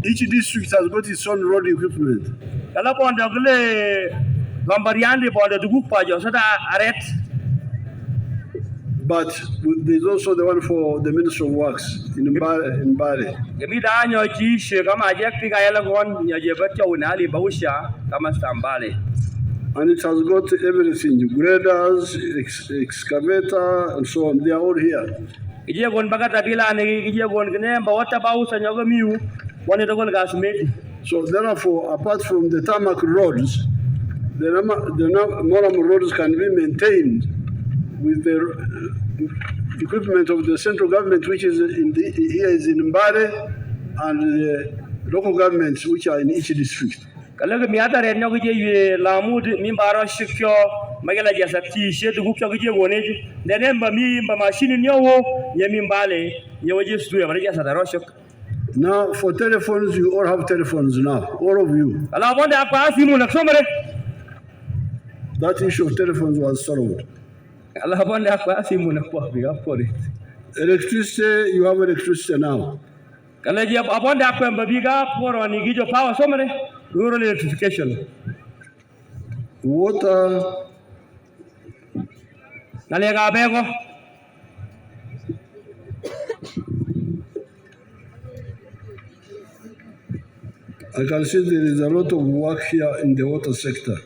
Each district has got its own road equipment. But there's also the one for the Ministry of Works in Mbale. And it has got everything, graders, excavator, and so on. They are all here. So therefore, apart from the tarmac roads, the normal roads can be maintained with the equipment of the central government, which is here is in Mbale, and the local governments, which are in each district. Kalaga miata red no gije lamud mimbaro shikyo magala jasa tishe dugukyo gije woneji denemba mimba machine nyowo nyemimbale nyoje stu ya baraja sadarosho. Now for telephones, you all have telephones now, all of you. Ala bonde akwa simu naksomere. That issue of telephones was solved. Ala bonde akwa simu nakwa biga for it. Electricity, you have electricity now. Kalaji abonde akwa mbabiga for ni gijo power somere. Rural electrification. Water. Nalega bego. I can see there is a lot of work here in the water sector.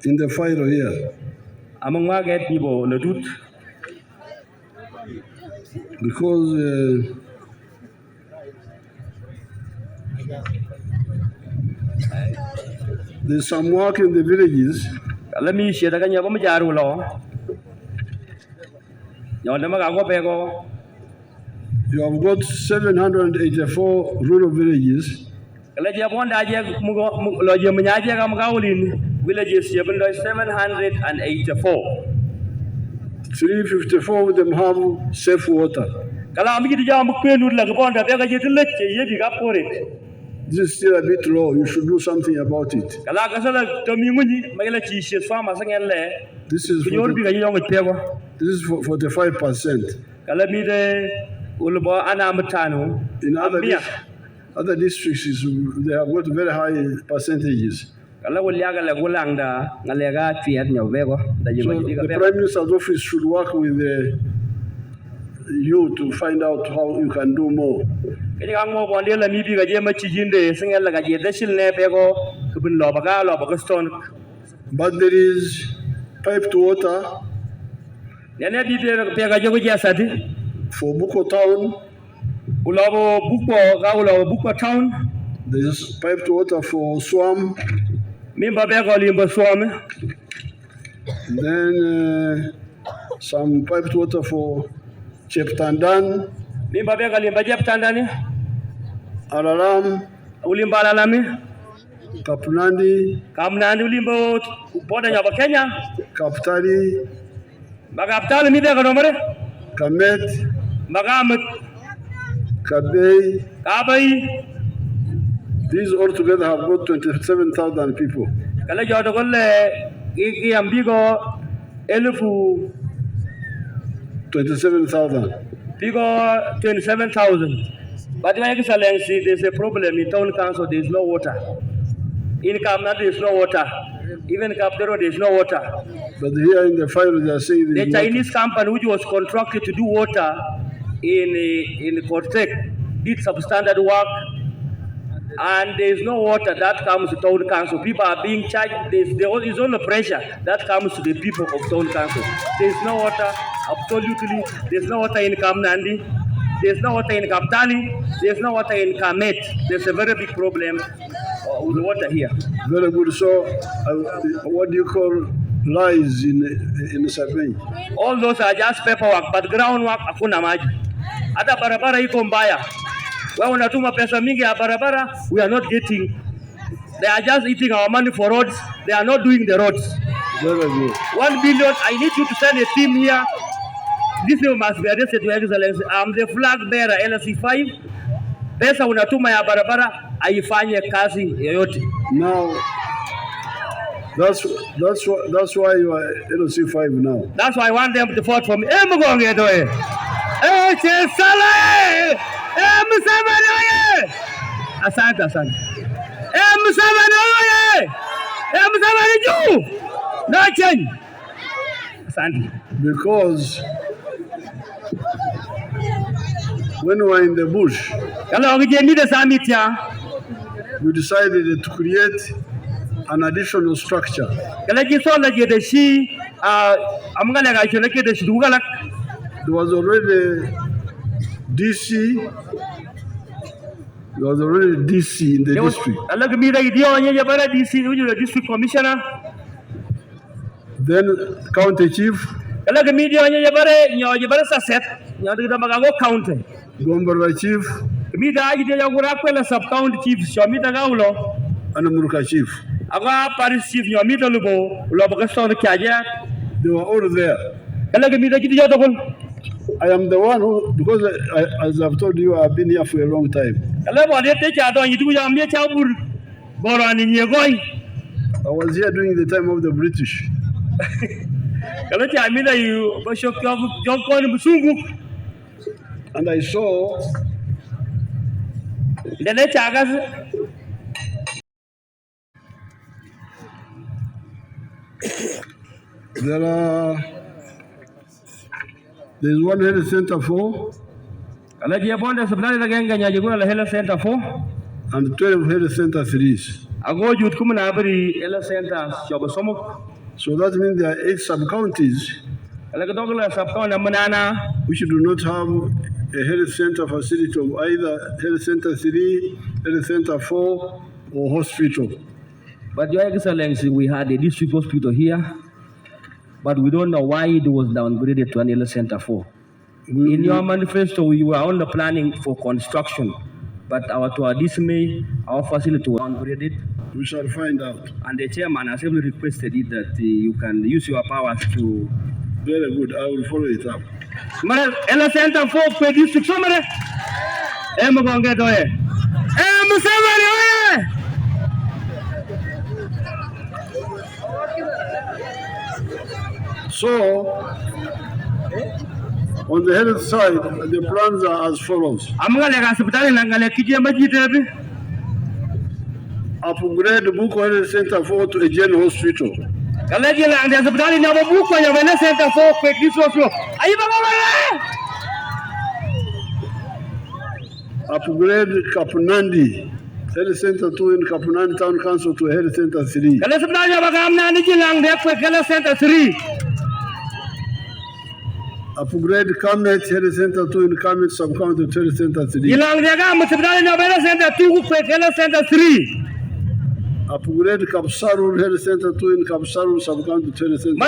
In the fire here. Because there's some work in the villages. You have got 784 rural villages. Villages 784. 354 of them have safe water. This is still a bit low. You should do something about it. This is 45%. In other districts, they have got very high percentages. So the Prime Minister's office should work with you to find out how you can do more. But there is piped water for Bukwo town. There is piped water for Swam. Then some piped water for Cheptandan, Alaram, Kapnandi, Kaptali, Kamet, Kabei. These all together have got 27,000 people. 27,000. 27,000. But my excellency, there's a problem in town council. There's no water. In Kamna, there's no water. Even in Kapdero, there's no water. But here in the file, they are saying the Chinese company which was contracted to do water in Kortek did substandard work, and there is no water that comes to town council. People are being charged. There is only pressure that comes to the people of town council. There is no water, absolutely. There is no water in Kamnandi. There is no water in Kaptali. There is no water in Kamet. There's a very big problem with water here. Very good. So, what do you call lies in the survey? All those are just paperwork, but groundwork hakuna maji. Hata barabara iko mbaya. Wao wanatuma pesa mingi ya barabara, we are not getting. They are just eating our money for roads. They are not doing the roads. Very good. 1 billion. I need you to send a team here. This must be arrested, Your Excellency. I'm the flag bearer, LC5. Pesa unatuma ya barabara, haifanye kazi yoyote. Now, That's why you are LOC 5 now. That's why I want them to vote for me. Museveni! Asante. Museveni! No change! Asante. Because when we were in the bush, we decided to create an additional structure. There was already DC. There was already DC in the district. District commissioner. Then county chief. Gombara chief. Sub-county chief. And Muruka chief. Paris chief. They were all there. I am the one who, because as I've told you, I've been here for a long time. I was here during the time of the British. And I saw there's one health center 4 and 12 health center 3s. So that means there are 8 sub-counties which do not have a health center facility of either health center 3, health center 4, or hospital. But Your Excellency, we had a district hospital here, but we don't know why it was downgraded to an health center 4. In your manifesto, you were only planning for construction, but to our dismay, our facility was downgraded. We shall find out. And the chairman has really requested it that you can use your powers to. Very good. I will follow it up. Health center 4 per district. So, on the health side, the plans are as follows. Upgrade Bukwo Health Center 4 to a general hospital. Upgrade Kapunandi Health Center 2 in Kapunandi Town Council to Health Center 3. Upgrade Kamet Health Center 2 in Kamet Sub-County to Health Center 3. Upgrade Kapsarul Health Center 2 in Kapsarul Sub-County to Health Center 3.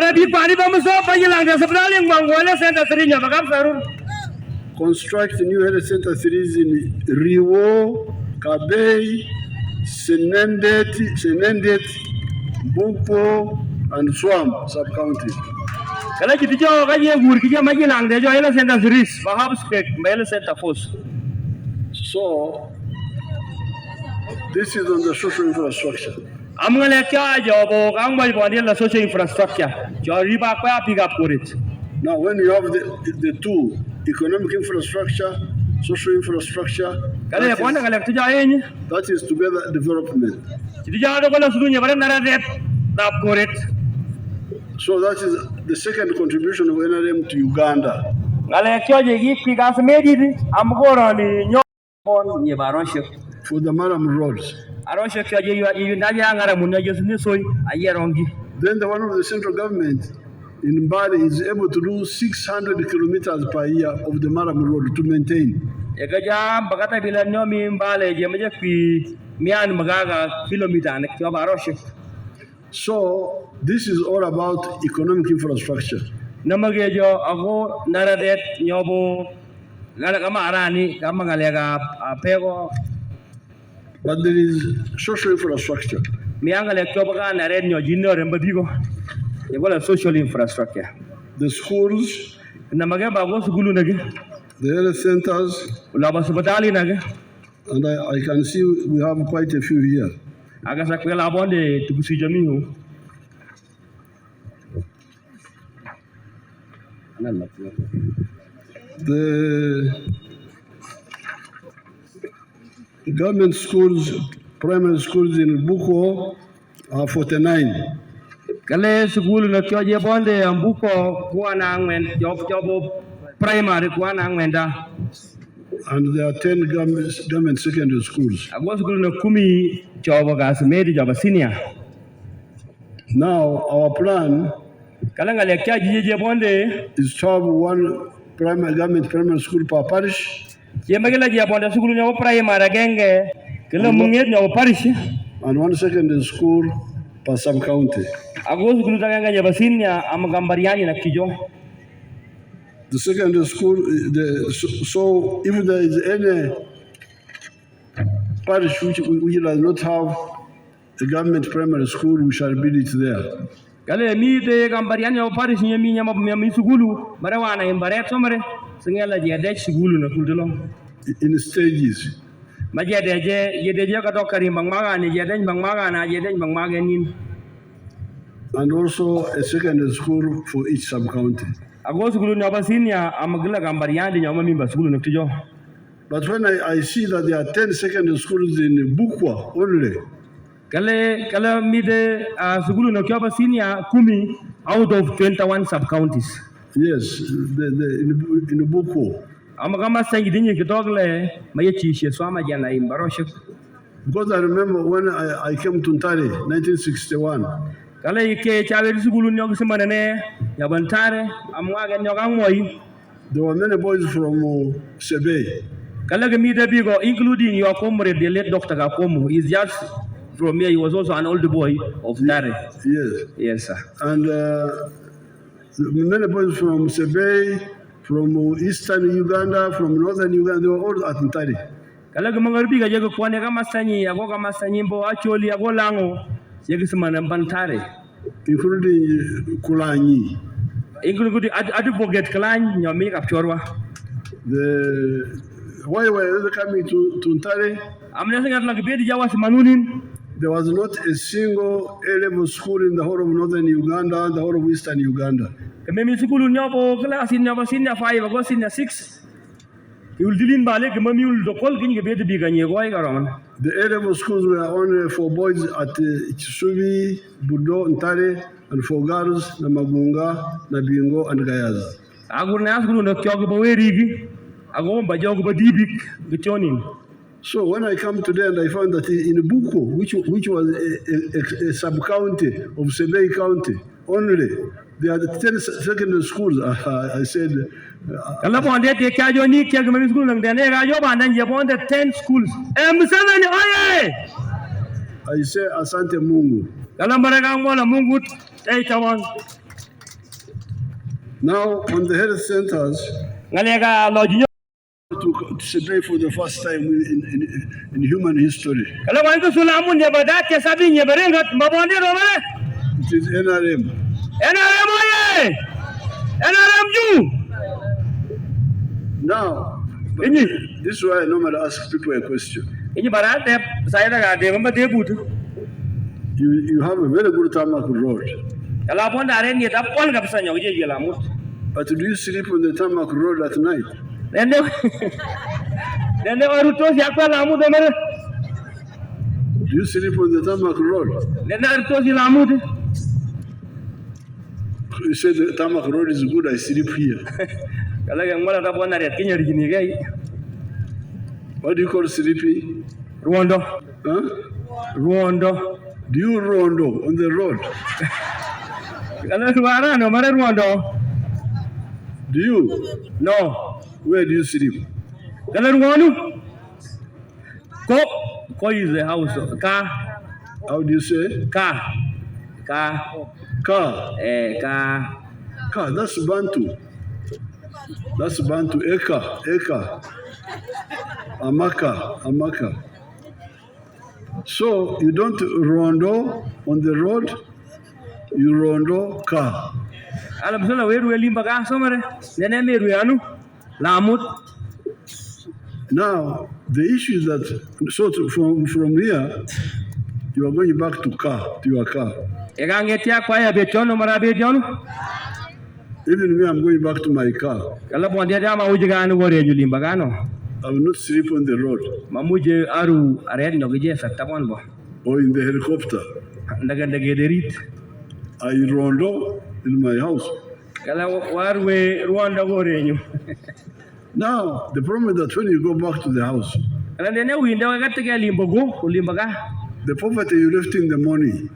Construct new health center 3s in Riwo, Kabei, Senendet, Bukwo, and Swam Sub-County. So, this is on the social infrastructure. Now, when you have the two, economic infrastructure, social infrastructure, that is together development. So that is the second contribution of NRM to Uganda. For the Maram roads. Then the one of the central government in Mbale is able to do 600 kilometers per year of the Maram road to maintain. So this is all about economic infrastructure. But there is social infrastructure. Social infrastructure. The schools, the health centers, and I can see we have quite a few here. The government schools, primary schools in Bukwo are 49. Kale school na kyo je bonde ambuko kuwa na angwen job primary kuwa na angwenda. And there are 10 government secondary schools. Agwa school na kumi job gas made job senior. Now our plan Kala ngale kya je bonde is to have one government primary school per parish. Je magala je bonde school nyo primary genge kala munget nyo parish and one secondary school per sub-county. Agos gulu tanga nya basinya amagambariani na kijo. The secondary school, so if there is any parish which does not have a government primary school, we shall build it there. Kale mi de gambariani o parish nya mi nya mi sugulu marawana imbare somare singela je de sugulu na kuldelo. In stages. Majede je ka dokari bangmaga ni je den bangmaga na je den bangmaga nin. And also a secondary school for each sub-county. Agos gulu nyaba sinya amagla gambariani nyama mimba sugulu na kijo. But when I see that there are 10 secondary schools in Bukwo only. Kale mi de sugulu na kiyo sinya kumi out of 21 sub-counties. Yes, in Bukwo. Amagama sangi dinyi kidogle mayechi she swama jana imbaroshe. Because I remember when I came to Ntare, 1961. Kala ike chawe sugulu nyog simanene yabantare amwaga nyoga moyi. There were many boys from Sebei. Kala mi de bigo including your comrade the late Dr. Gakomu. He's just from here. He was also an old boy of Ntare. Yes. Yes, sir. And many boys from Sebei, from eastern Uganda, from northern Uganda, they were all at Ntare. Kala mangarbi ga jego kwane kama sanyi ago kama sanyi mbo acholi ago lango yegi simana Bantare, including Kulanyi, including advocate Kalanyi nyomi kapchorwa. Why were they coming to Ntare? Amne singa tla kibedi jawa simanunin. There was not a single A-level school in the whole of northern Uganda, the whole of eastern Uganda. Kami sikulu nyobo class in nyobo senior 5 ago senior 6. You will deal in Bale, Mami will the call king be the big and the A-level schools were only for boys at Chisubi, Budo, Ntare, and for girls, Namagunga, Nabingo, and Gayaz. I would ask you to talk about Rigi. I go by Jogo Dibik, the Chonin. So when I come today and I found that in Bukwo, which was a sub-county of Sebei County, only there are 10 secondary schools. I said, I say, Asante Mungu. Now, on the health centers, to Sebei for the first time in human history. It is NRM. Now, this is why I normally ask people a question. You have a very good tarmac road. But do you sleep on the tarmac road at night? Do you sleep on the tarmac road? You said the tarmac road is good, I sleep here. What do you call sleeping? Rondo. Huh? Rondo. Do you rondo on the road? Do you? No. Where do you sleep? Ko is the house. Car. How do you say? Car. Car. Car. Car, that's Bantu. That's Bantu. Eka. Amaka. So you don't rondo on the road, you rondo car. Now, the issue is that, from here, you are going back to your car. Even me, I'm going back to my car. Kala bondia dama uje gano gore julimba gano. I will not sleep on the road Mamuje aru ared no gije saktamon bo. or in the helicopter. Ndaga derit. I rondo in my house. Kala warwe Rwanda gore nyu. Now, the problem is that when you go back to the house, Kala dene winda wakati ke limba ga. the poverty you left in the morning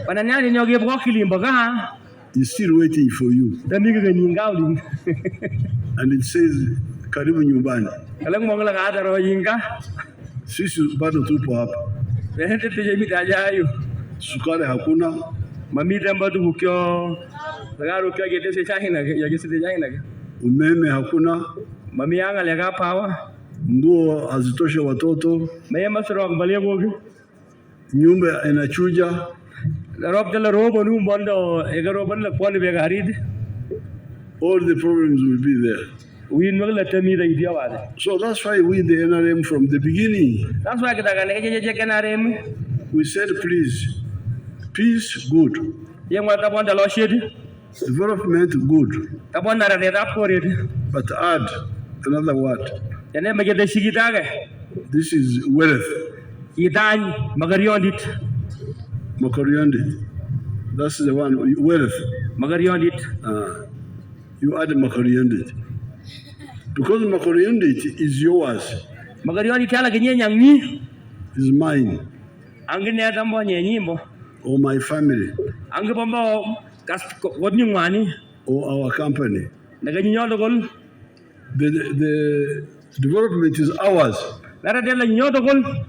Pananyani nyoge boki limba ga. is still waiting for you. Damiga nyinga ulim. And it says, Karibu nyumbani. Kala ngongla ga adaro yinga. Sisi bado tupo hapa. Behente tije mitajayo. Sukari hakuna, Mamita mbadu bukyo. Ngaro kya gete se chahina ya gese se chahina. umeme hakuna, Mami yanga lega power. nguo hazitoshe watoto, Mayema soro akbalia gogi. nyumba inachuja. Rob de la robo nu bondo egaro ban la kwani be garid. All the problems will be there. We no la temi da idia wale. So that's why we, the NRM, from the beginning, That's why kita kan je kanarem. we said, please, peace, good. Yang wata bonda lo shed. Development, good. Ta bonda ra de rap korid. But add another word. Tene me de sigita ga. This is wealth, Idan magariyondit. Makoriondi. That's the one, wealth. Magariyondit. You add Makoriondi. Because Makoriondi is yours, Magariyondit ala genye nyangni. is mine, Angine tambo nyimbo. or my family, Ange bombo kas wodni ngani. or our company. Daga nyodo gol. The development is ours. Lara de la nyodo gol.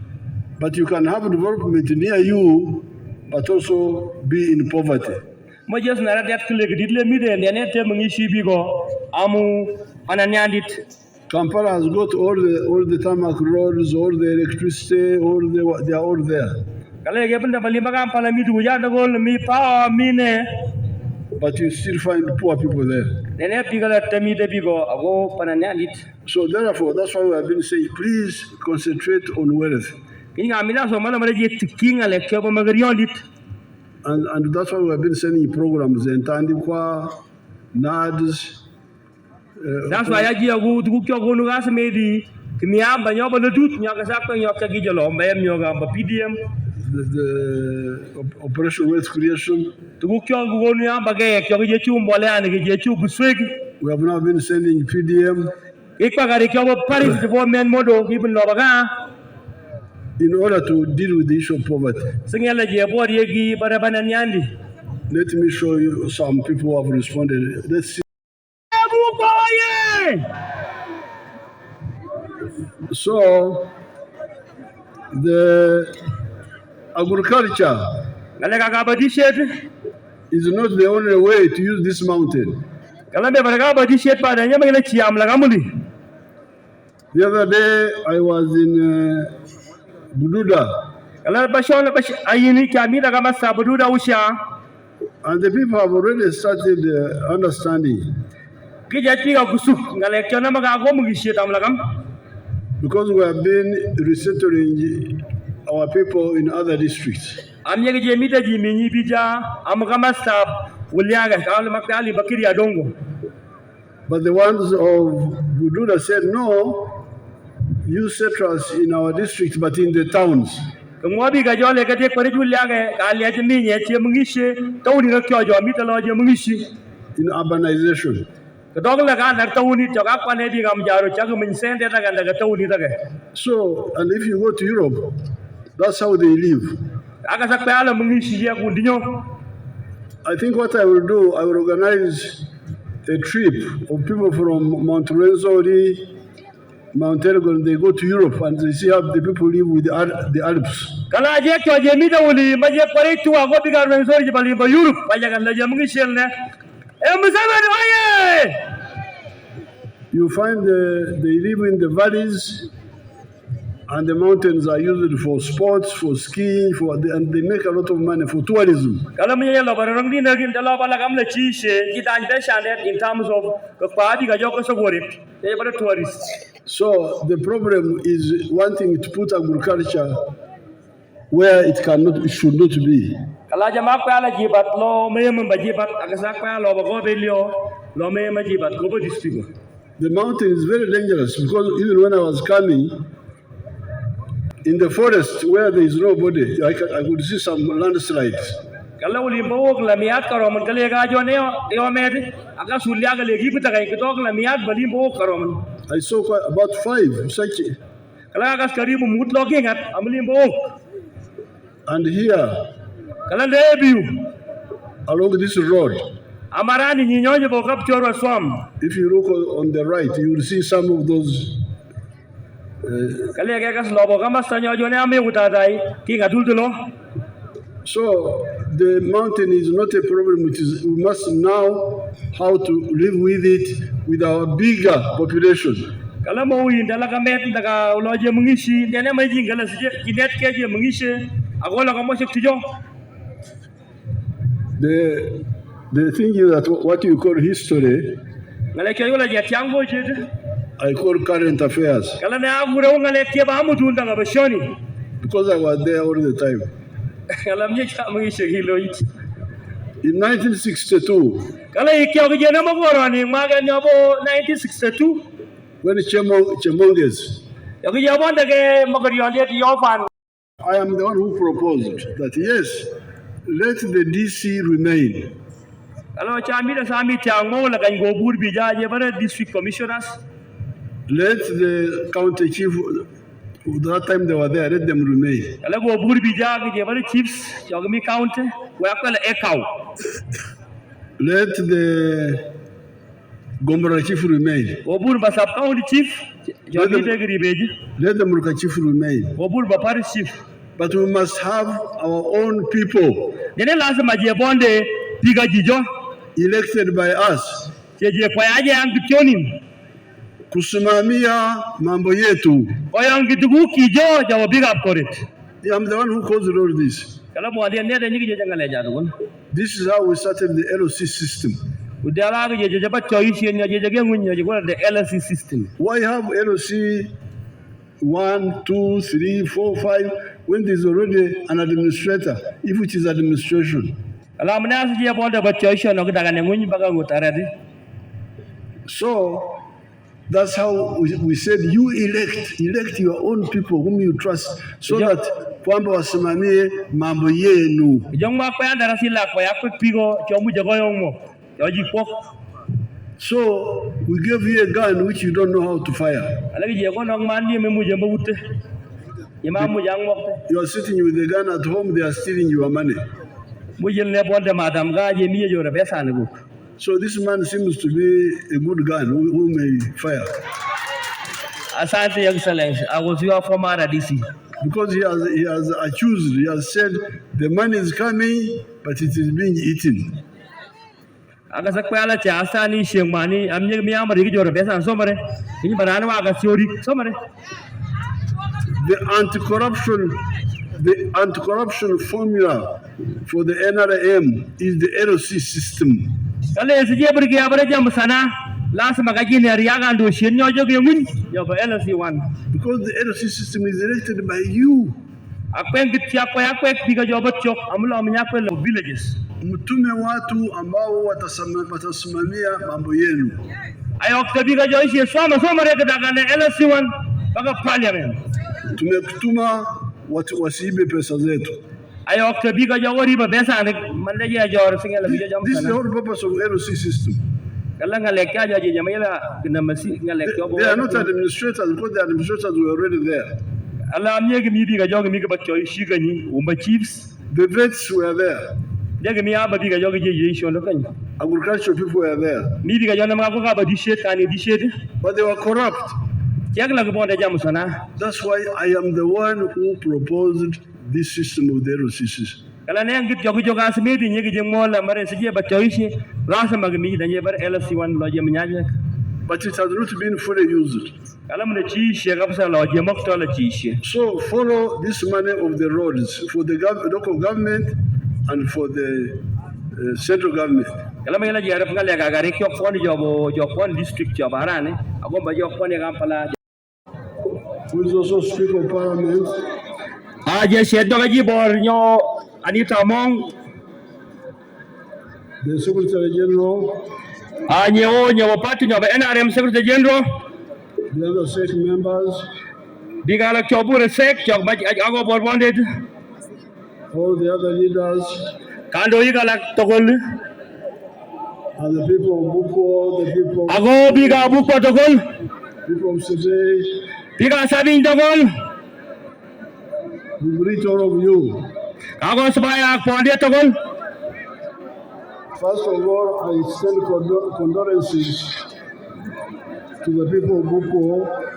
But you can have development near you, but also be in poverty. Mo jes nara de kle gidle mi de ne te mungi shibi go amu ananyandit. Kampala has got all the tarmac roads, all the electricity, they are all there. Kala ge benda bali magam pala mi du ya dagol mi pa mi ne. But you still find poor people there. Ne pigala temi de bigo ago pananyandit. So therefore, that's why we have been saying, please concentrate on wealth. Kinga amina so mala mara je tikinga le ke bo magariyondit. And that's why we have been sending programs in Tandikwa, NADS. That's why ya ji agu du kyo go nu gas medi. Kimia ba nyoba le dut nyoga sakto nyoka gi jolo mbem nyoga ba PDM. The Operation Wealth Creation. Tu kyo go nu ya ba ge kyo ge chu mbole an ge je chu buswegi. We have now been sending PDM Ikpagari kyo bo Paris development modo ibn no baga. in order to deal with the issue of poverty. Singela je bo yegi bara bananyandi. Let me show you some people who have responded. Let's see. Bukwo. So, the agriculture Galega gabadi shed. is not the only way to use this mountain. Galambe baraga badi shed pa da nyama gele chiam la gamuli. The other day, I was in Bududa, Gala bashon ayini kami da gama sabudu da usha. and the people have already started understanding, Kija tiga kusuk ngale kyona maga go mugi shed am la gam. because we have been resettling our people in other districts. Am yegi je mita ji minyi bija am gama sab ulyaga kawle makali bakiri adongo. But the ones of Bududa said, no, you settle us in our districts, but in the towns. Ngwabi ga jole ga te kwari ulyaga kali aje minye che mungishe tawni ga kyo jo mita lo je mungishi. In urbanization. Dogla ga dar tawni to ga kwane di gam jaro chagu min sende daga daga tawni daga. So, and if you go to Europe, that's how they live. Aga sakpe ala mungishi ya kundinyo. I think what I will do, I will organize a trip of people from Mount Renzori, Mount Elgon, they go to Europe and they see how the people live with the Alps. Kala je to je mita uli ma je kwari tu ago bigar men sori je bali ba Europe pa jaga la je mungishi ne. Museveni oye! You find they live in the valleys, and the mountains are used for sports, for skiing, and they make a lot of money for tourism. Kalau menjadi laporan di negeri dalam bala kamle cishe kita anda syarat in terms of kepadi gajo kesogorip jadi pada tourist. So the problem is wanting to put agriculture where it should not be. Kalau jemaah pala jibat lo, memang bajibat agasak pala lo bago belio Lome majibat kobo district. The mountain is very dangerous because even when I was coming in the forest where there is nobody, I could see some landslides. Kalau limba wok la miat karoman kale ga jo ne yo med aga sulya ga legi pita kai kitok la miat bali wok karoman. I saw about 5 such. Kalau aga karibu mut logi ngat amlim wok. And here, Kalau lebiu along this road, amarani nyinyo bo kap choro swam. if you look on the right, you will see some of those. Kale ga gas lobo kama stanyo jo ne ame utadai ki ngatul tulo. So the mountain is not a problem. We must know how to live with it with our bigger population. Kalau mau indala kamet daga uloje mengishi dia ne mai jingala sije kinet keje mengishi agola kamo sek tujo. The thing is that what you call history, Ngale ke yola je tiango je. I call current affairs Kalau ne agure ngale ke ba mu tunda ga bashoni. because I was there all the time. Kalau menye cha mengishi hilo it. In 1962, Kalau ikyo ke je ne magoro ni maga nyobo 1962. when Chemonges, Yo ke jabon dage magorion de yo fan. I am the one who proposed that yes, let the DC remain. Kalau chambi da sami tiango la kan go burbi ja je bare district commissioners. Let the county chief, that time they were there, let them remain. Kalau go burbi ja ke je bare chiefs yo mi county wa kala ekau. Let the Gombora chief remain. Go burba sub county chief yo mi de gribeji. Let the Muruka chief remain. Go burba parish chief. But we must have our own people Dene lasa maje bonde piga jijo elected by us je kwa aje ang kitionim kusimamia mambo yetu. o yang kitugu kijo jawo big up for it. I'm the one who caused all this. Kala mo ade ne de nyigi je jangale jadu. This is how we started the LOC system. Udara ga je ba choyi shi ne je ge ngunya je the LC system. Why have LOC 1, 2, 3, 4, 5 when there's already an administrator, if it is administration? Kala mna je bonde ba choyi shi no daga ne ngunya baga ngutaradi. So that's how we said you elect your own people whom you trust so that kwamba wasimamie mambo yenu. Jongwa kwa ndara sila kwa yakwe pigo chomu je goyongo. Yoji pok. So we gave you a gun which you don't know how to fire. Alagi je ko nok mandi me muje mbute. Yema mu jang mokte. You are sitting with the gun at home, they are stealing your money. Mujel ne bonde madam ga je miye jore besane go. So this man seems to be a good gun who may fire. Asante, Your Excellency. I was your former DC. Because he has accused, he has said the money is coming, but it is being eaten. Aga sakwala cha asani shengmani amye mi amari ki jore besan somare. Ini banana wa aga theory somare. The anti-corruption formula for the NRM is the LOC system. Kale sije bergi abare jam sana las magaji ne riaga ndo shenyo joge mun yo ba LC1 because the LOC system is elected by you. Akwen gitia kwa yakwe piga jobo chok amlo amnyakwe lo villages. Mtume watu ambao watasimamia mambo yenu. Ayok piga joishi somare daga ne LC1 baga parliament. Tumekutuma watu wasiibe pesa zetu. Ayok piga jawori ba besa ne mande ya jor singela bijo jam This is sana. the whole purpose of LOC system. Kala ngale kya jaje jamela kinamasi ngale kyo. They are not administrators because the administrators were already there. Allah amye mi biga joge mi ba choy shigani umba chiefs. The vets were there. Dege mi aba biga joge je yisho lo kan. Agricultural people were there. Mi biga jona ma ko ga ba dishet kani dishet. But they were corrupt. Yagla ko bonde jam sana. That's why I am the one who proposed this system of the LOC system. Kala ne ngit jogo joga asmedi nyegi je mola mare sije ba choy shi rasa magmi danye bar LC1 lo je mnyaje. But it has not been fully used. Kala mne chi she kapsa lo je mokto la chi she. So follow this money of the roads for the local government and for the central government. Kala me la je arap ngale ga gare kyo fon jobo district job arane agomba jo fon Kampala. Who is also Speaker of Parliament. Aje she doga ji bor nyo Anita Mong. The Secretary General. Nyewo party nyoba NRM Secretary General. the other SEC members, Bigala Chobure Sek, Chok Ago Borbonded. all the other leaders, Kando Igala Togol. and the people of Bukwo, the people Ago Biga Bukwo Togol. of Sebei, Biga Sabin Togol. we greet all of you. Ago Sabaya Pondia Togol. First of all, I send condolences to the people of Bukwo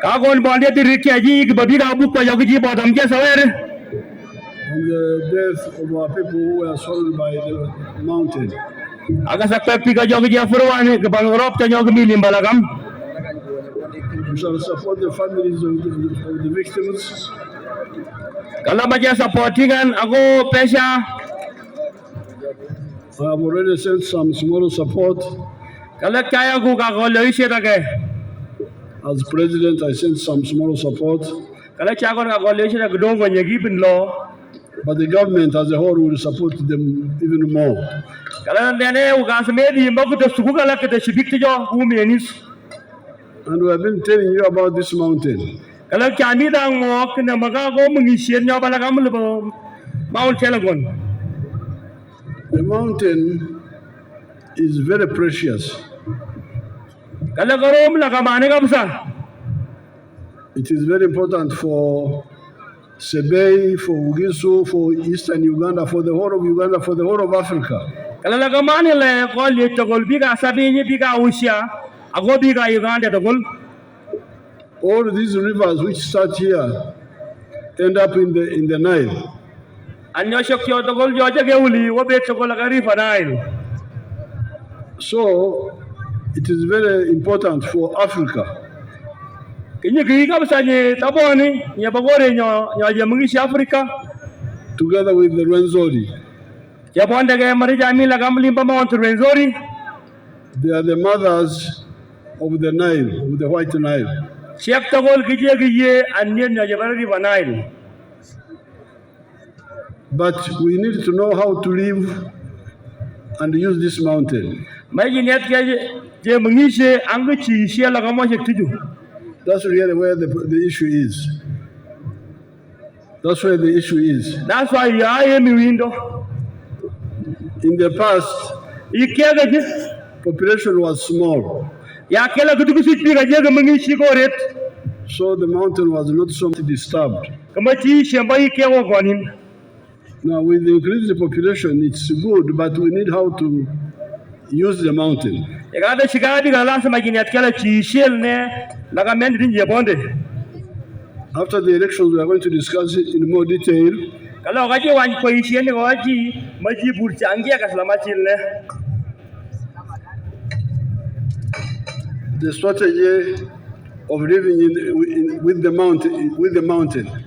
Kagon Bondia Rikaji, Babiga Bukwa Yogi Bottom Jesawer. on the death of our people who were swallowed by the mountain. Agasa Pepika Yogi Jafruan, Bangrop Yogi Limbalagam. We shall support the families of the victims. Kalamaja supporting and Ago Pesha. I have already sent some small support. Kalakaya Guga Goloisha. As president, I sent some small support. Kalachagon Goloisha Gdong when you give in law. But the government as a whole will support them even more. Kalandane Ugas made him to Sugalaka the Shibikjo, Umianis. And we have been telling you about this mountain. Kalakani walk in the Magago Munisian Yabalagam Mount Telegon. The mountain is very precious. Kalagarom Lagamanegamsa. It is very important for Sebei, for Ugisu, for Eastern Uganda, for the whole of Uganda, for the whole of Africa. Kalagamanele call it to Golbiga Sabini Biga Usia, Agobiga Uganda to Gol. All these rivers which start here end up in the Nile. And your shock your Gol Georgia Gauli, Wobet to Golagari for Nile. So it is very important for Africa. Can you give up Sani Taboni, Yabagore, Yamungish Africa? Together with the Rwenzori. Japonda Marijami Lagalimba Mount Renzori. They are the mothers of the Nile, of the White Nile. Chef Tagol Gije and Yen Yavari Nile. But we need to know how to live and use this mountain. Majinet Jamungishe Anguchi, Shielagamosh to do. That's really where the issue is. That's where the issue is. That's why I am in window. In the past, population was small. So the mountain was not so disturbed. Now with the increased population, it's good, but we need how to use the mountain. After the elections, we are going to discuss it in more detail. The strategy of living with the mountain.